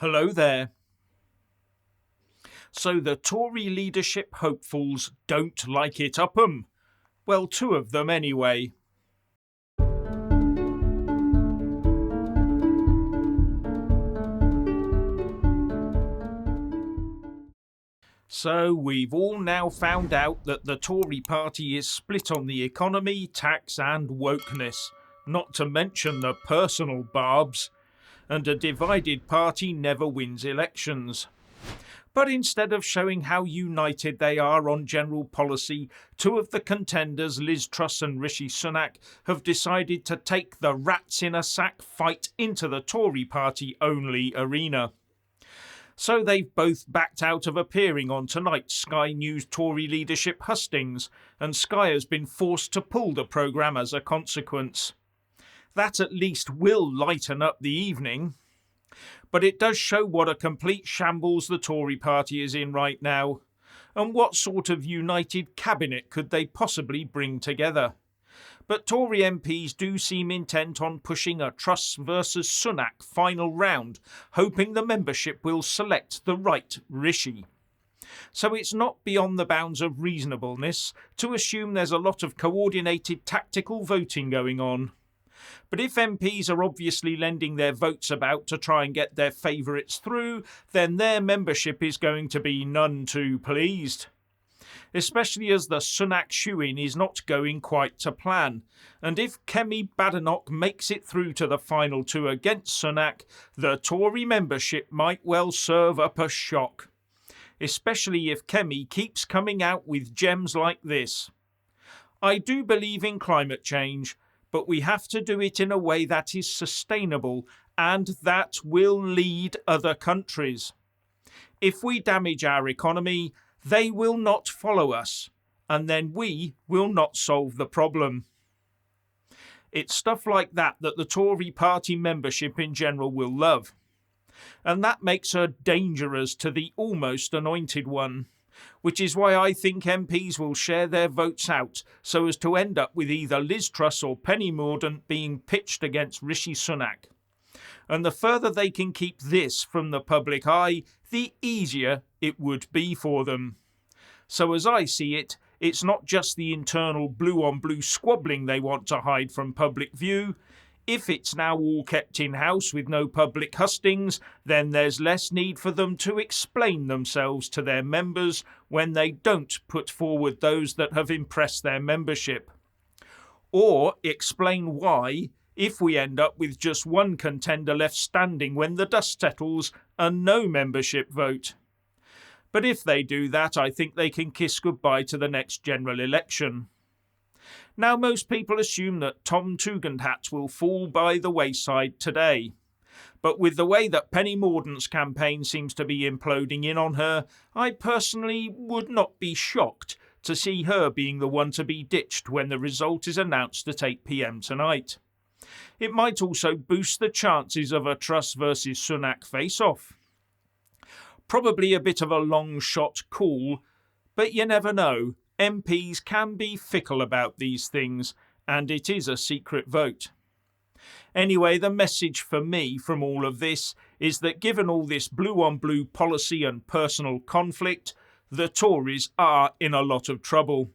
Hello there. So the Tory leadership hopefuls don't like it up 'em. Well, two of them anyway. So we've all now found out that the Tory party is split on the economy, tax and wokeness, not to mention the personal barbs, and a divided party never wins elections. But instead of showing how united they are on general policy, two of the contenders, Liz Truss and Rishi Sunak, have decided to take the rats in a sack fight into the Tory party only arena. So they've both backed out of appearing on tonight's Sky News Tory leadership hustings, and Sky has been forced to pull the programme as a consequence. That at least will lighten up the evening. But it does show what a complete shambles the Tory party is in right now, and what sort of united cabinet could they possibly bring together. But Tory MPs do seem intent on pushing a Truss versus Sunak final round, hoping the membership will select the right Rishi. So it's not beyond the bounds of reasonableness to assume there's a lot of coordinated tactical voting going on. But if MPs are obviously lending their votes about to try and get their favourites through, then their membership is going to be none too pleased. Especially as the Sunak shoo-in is not going quite to plan, and if Kemi Badenoch makes it through to the final two against Sunak, the Tory membership might well serve up a shock. Especially if Kemi keeps coming out with gems like this. I do believe in climate change, but we have to do it in a way that is sustainable and that will lead other countries. If we damage our economy, they will not follow us, and then we will not solve the problem. It's stuff like that the Tory party membership in general will love. And that makes her dangerous to the almost anointed one, which is why I think MPs will share their votes out so as to end up with either Liz Truss or Penny Mordaunt being pitched against Rishi Sunak. And the further they can keep this from the public eye, the easier it would be for them. So as I see it, it's not just the internal blue-on-blue squabbling they want to hide from public view. If it's now all kept in-house with no public hustings, then there's less need for them to explain themselves to their members when they don't put forward those that have impressed their membership. Or explain why, if we end up with just one contender left standing when the dust settles and no membership vote. But if they do that, I think they can kiss goodbye to the next general election. Now, most people assume that Tom Tugendhat will fall by the wayside today. But with the way that Penny Mordaunt's campaign seems to be imploding in on her, I personally would not be shocked to see her being the one to be ditched when the result is announced at 8 p.m. tonight. It might also boost the chances of a Truss versus Sunak face-off. Probably a bit of a long shot call, but you never know. MPs can be fickle about these things, and it is a secret vote. Anyway, the message for me from all of this is that given all this blue-on-blue policy and personal conflict, the Tories are in a lot of trouble.